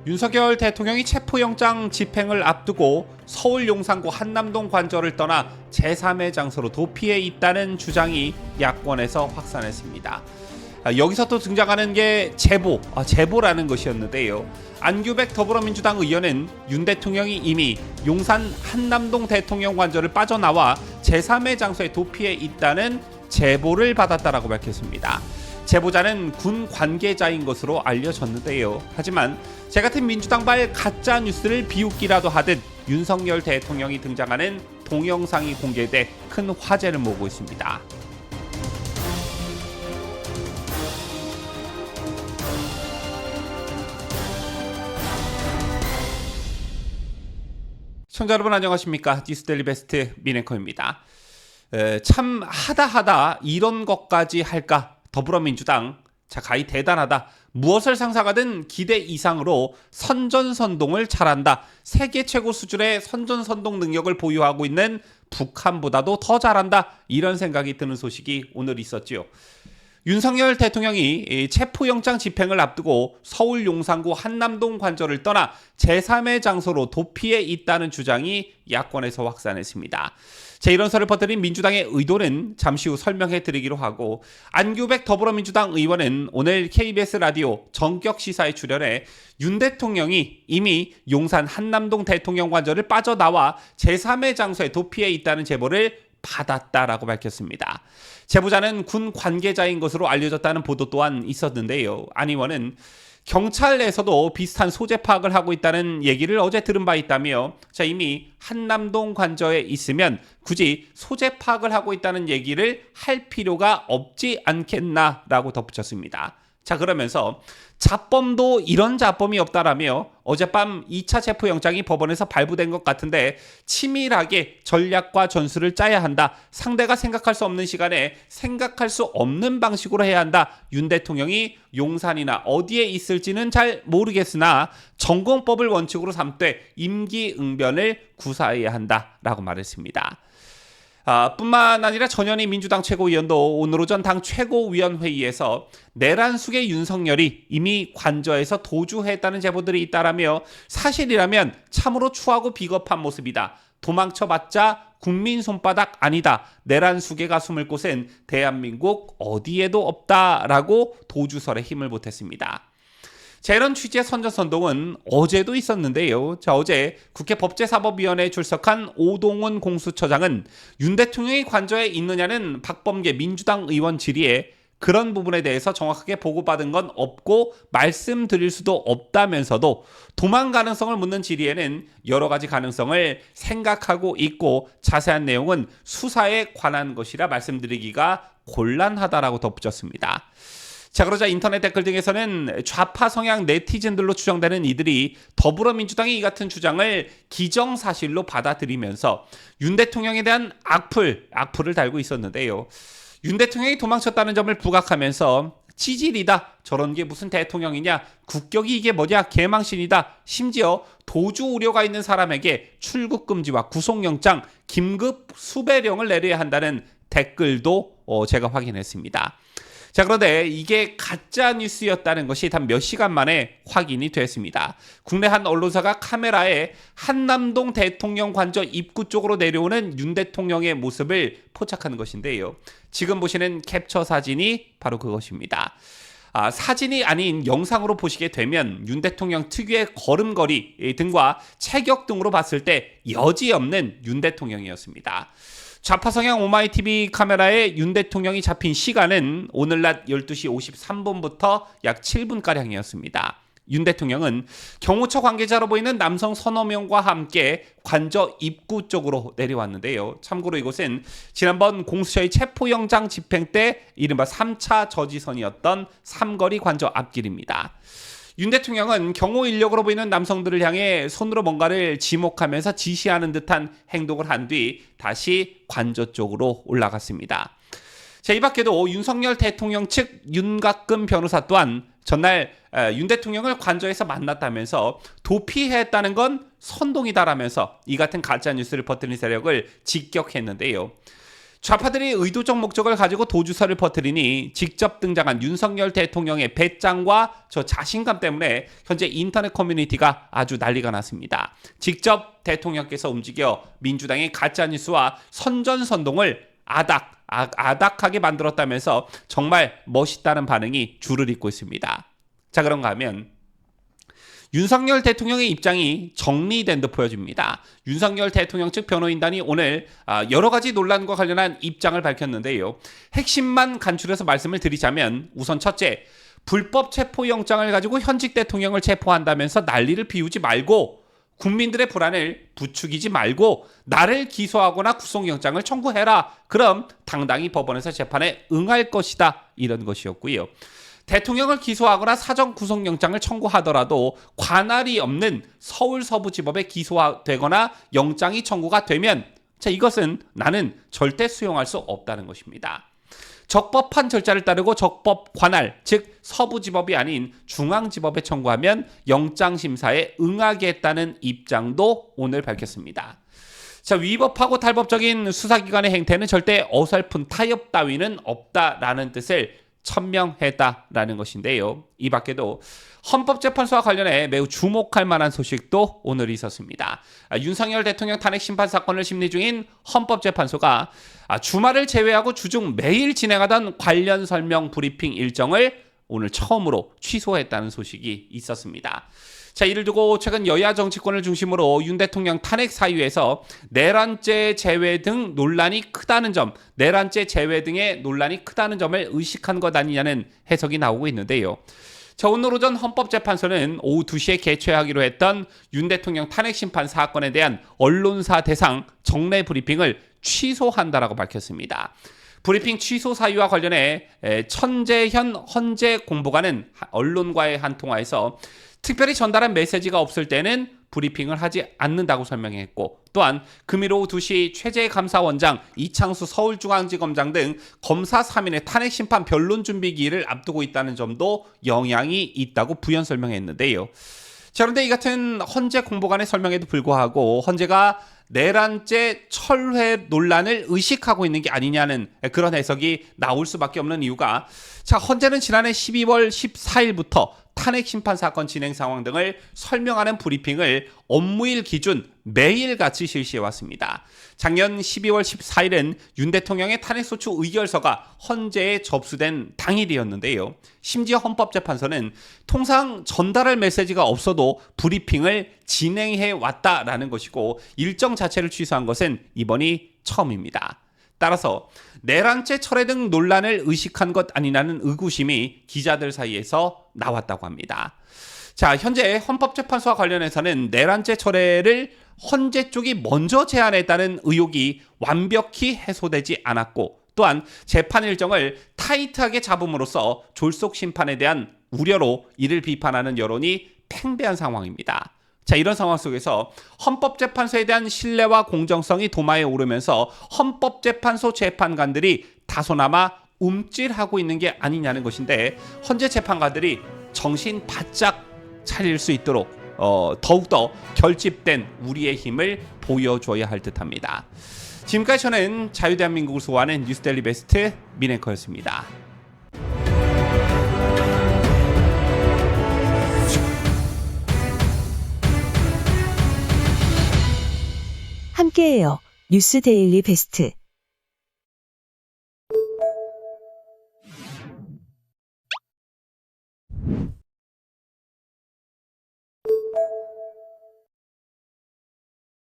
윤석열 대통령이 체포영장 집행을 앞두고 서울 용산구 한남동 관저를 떠나 제3의 장소로 도피해 있다는 주장이 야권에서 확산했습니다. 여기서 또 등장하는 게 제보라는 것이었는데요. 안규백 더불어민주당 의원은 윤 대통령이 이미 용산 한남동 대통령 관저를 빠져나와 제3의 장소에 도피해 있다는 제보를 받았다라고 밝혔습니다. 제보자는 군 관계자인 것으로 알려졌는데요. 하지만 제 같은 민주당발 가짜 뉴스를 비웃기라도 하듯 윤석열 대통령이 등장하는 동영상이 공개돼 큰 화제를 모으고 있습니다. 시청자 여러분 안녕하십니까? 뉴스데일리 베스트 민앵커입니다. 참 하다 이런 것까지 할까? 더불어민주당 가히 대단하다. 무엇을 상상하든 기대 이상으로 선전선동을 잘한다. 세계 최고 수준의 선전선동 능력을 보유하고 있는 북한보다도 더 잘한다. 이런 생각이 드는 소식이 오늘 있었지요. 윤석열 대통령이 체포영장 집행을 앞두고 서울 용산구 한남동 관저를 떠나 제3의 장소로 도피해 있다는 주장이 야권에서 확산했습니다. 이런설을 퍼뜨린 민주당의 의도는 잠시 후 설명해 드리기로 하고, 안규백 더불어민주당 의원은 오늘 KBS 라디오 정격시사에 출연해 윤 대통령이 이미 용산 한남동 대통령 관저를 빠져나와 제3의 장소에 도피해 있다는 제보를 받았다라고 밝혔습니다. 제보자는 군 관계자인 것으로 알려졌다는 보도 또한 있었는데요. 안 의원은 경찰 내에서도 비슷한 소재 파악을 하고 있다는 얘기를 어제 들은 바 있다며, 이미 한남동 관저에 있으면 굳이 소재 파악을 하고 있다는 얘기를 할 필요가 없지 않겠나라고 덧붙였습니다. 그러면서 자범도 이런 자범이 없다라며 어젯밤 2차 체포영장이 법원에서 발부된 것 같은데 치밀하게 전략과 전술을 짜야 한다. 상대가 생각할 수 없는 시간에 생각할 수 없는 방식으로 해야 한다. 윤 대통령이 용산이나 어디에 있을지는 잘 모르겠으나 전공법을 원칙으로 삼되 임기응변을 구사해야 한다라고 말했습니다. 뿐만 아니라 전현희 민주당 최고위원도 오늘 오전 당 최고위원회의에서 내란 숙의 윤석열이 이미 관저에서 도주했다는 제보들이 있다라며, 사실이라면 참으로 추하고 비겁한 모습이다. 도망쳐봤자 국민 손바닥 아니다. 내란 수괴가 숨을 곳은 대한민국 어디에도 없다라고 도주설에 힘을 보탰습니다. 이런 취지의 선전선동은 어제도 있었는데요. 어제 국회 법제사법위원회에 출석한 오동훈 공수처장은 윤 대통령이 관저에 있느냐는 박범계 민주당 의원 질의에 그런 부분에 대해서 정확하게 보고받은 건 없고 말씀드릴 수도 없다면서도 도망 가능성을 묻는 질의에는 여러 가지 가능성을 생각하고 있고 자세한 내용은 수사에 관한 것이라 말씀드리기가 곤란하다라고 덧붙였습니다. 그러자 인터넷 댓글 등에서는 좌파 성향 네티즌들로 추정되는 이들이 더불어민주당이 이 같은 주장을 기정사실로 받아들이면서 윤 대통령에 대한 악플을 달고 있었는데요. 윤 대통령이 도망쳤다는 점을 부각하면서 찌질이다. 저런 게 무슨 대통령이냐. 국격이 이게 뭐냐. 개망신이다. 심지어 도주 우려가 있는 사람에게 출국금지와 구속영장, 긴급 수배령을 내려야 한다는 댓글도 제가 확인했습니다. 그런데 이게 가짜 뉴스였다는 것이 단 몇 시간 만에 확인이 됐습니다. 국내 한 언론사가 카메라에 한남동 대통령 관저 입구 쪽으로 내려오는 윤 대통령의 모습을 포착하는 것인데요. 지금 보시는 캡처 사진이 바로 그것입니다. 사진이 아닌 영상으로 보시게 되면 윤 대통령 특유의 걸음걸이 등과 체격 등으로 봤을 때 여지없는 윤 대통령이었습니다. 좌파 성향 오마이TV 카메라에 윤 대통령이 잡힌 시간은 오늘 낮 12시 53분부터 약 7분가량이었습니다. 윤 대통령은 경호처 관계자로 보이는 남성 서너 명과 함께 관저 입구 쪽으로 내려왔는데요. 참고로 이곳은 지난번 공수처의 체포영장 집행 때 이른바 3차 저지선이었던 삼거리 관저 앞길입니다. 윤 대통령은 경호 인력으로 보이는 남성들을 향해 손으로 뭔가를 지목하면서 지시하는 듯한 행동을 한 뒤 다시 관저 쪽으로 올라갔습니다. 이 밖에도 윤석열 대통령 측 윤곽근 변호사 또한 전날 윤 대통령을 관저에서 만났다면서 도피했다는 건 선동이다라면서 이 같은 가짜뉴스를 퍼뜨린 세력을 직격했는데요. 좌파들이 의도적 목적을 가지고 도주설을 퍼뜨리니 직접 등장한 윤석열 대통령의 배짱과 저 자신감 때문에 현재 인터넷 커뮤니티가 아주 난리가 났습니다. 직접 대통령께서 움직여 민주당의 가짜뉴스와 선전선동을 아닥하게 만들었다면서 정말 멋있다는 반응이 줄을 잇고 있습니다. 자, 그런가 하면 윤석열 대통령의 입장이 정리된 듯 보여집니다. 윤석열 대통령 측 변호인단이 오늘 여러 가지 논란과 관련한 입장을 밝혔는데요. 핵심만 간추려서 말씀을 드리자면 우선 첫째, 불법 체포영장을 가지고 현직 대통령을 체포한다면서 난리를 피우지 말고 국민들의 불안을 부추기지 말고 나를 기소하거나 구속영장을 청구해라. 그럼 당당히 법원에서 재판에 응할 것이다. 이런 것이었고요. 대통령을 기소하거나 사전 구속영장을 청구하더라도 관할이 없는 서울 서부지법에 기소되거나 영장이 청구가 되면 이것은 나는 절대 수용할 수 없다는 것입니다. 적법한 절차를 따르고 적법 관할, 즉 서부지법이 아닌 중앙지법에 청구하면 영장심사에 응하겠다는 입장도 오늘 밝혔습니다. 자, 위법하고 탈법적인 수사기관의 행태는 절대 어설픈 타협 따위는 없다라는 뜻을 천명했다라는 것인데요. 이 밖에도 헌법재판소와 관련해 매우 주목할 만한 소식도 오늘 있었습니다. 윤석열 대통령 탄핵 심판 사건을 심리 중인 헌법재판소가 주말을 제외하고 주중 매일 진행하던 관련 설명 브리핑 일정을 오늘 처음으로 취소했다는 소식이 있었습니다. 자, 이를 두고 최근 여야 정치권을 중심으로 윤 대통령 탄핵 사유에서 내란죄 제외 등 논란이 크다는 점, 내란죄 제외 등의 논란이 크다는 점을 의식한 것 아니냐는 해석이 나오고 있는데요. 자, 오늘 오전 헌법재판소는 오후 2시에 개최하기로 했던 윤 대통령 탄핵 심판 사건에 대한 언론사 대상 정례 브리핑을 취소한다라고 밝혔습니다. 브리핑 취소 사유와 관련해 천재현 헌재 공보관은 언론과의 한 통화에서 특별히 전달한 메시지가 없을 때는 브리핑을 하지 않는다고 설명했고, 또한 금일 오후 2시 최재감사원장, 이창수 서울중앙지검장 등 검사 3인의 탄핵심판 변론준비기일을 앞두고 있다는 점도 영향이 있다고 부연 설명했는데요. 자, 그런데 이 같은 헌재 공보관의 설명에도 불구하고 헌재가 내란죄 철회 논란을 의식하고 있는 게 아니냐는 그런 해석이 나올 수밖에 없는 이유가, 자, 헌재는 지난해 12월 14일부터 탄핵 심판 사건 진행 상황 등을 설명하는 브리핑을 업무일 기준 매일같이 실시해 왔습니다. 작년 12월 14일은 윤 대통령의 탄핵소추 의결서가 헌재에 접수된 당일이었는데요. 심지어 헌법재판소는 통상 전달할 메시지가 없어도 브리핑을 진행해 왔다라는 것이고, 일정 자체를 취소한 것은 이번이 처음입니다. 따라서 내란죄 철회 등 논란을 의식한 것 아니냐는 의구심이 기자들 사이에서 나왔다고 합니다. 자, 현재 헌법재판소와 관련해서는 내란죄 철회를 헌재 쪽이 먼저 제안했다는 의혹이 완벽히 해소되지 않았고, 또한 재판 일정을 타이트하게 잡음으로써 졸속 심판에 대한 우려로 이를 비판하는 여론이 팽배한 상황입니다. 자, 이런 상황 속에서 헌법재판소에 대한 신뢰와 공정성이 도마에 오르면서 헌법재판소 재판관들이 다소나마 움찔하고 있는 게 아니냐는 것인데, 헌재 재판관들이 정신 바짝 차릴 수 있도록 더욱더 결집된 우리의 힘을 보여줘야 할 듯합니다. 지금까지 저는 자유대한민국을 수호하는 뉴스데일리 베스트 민앵커였습니다. 함께해요. 뉴스데일리 베스트.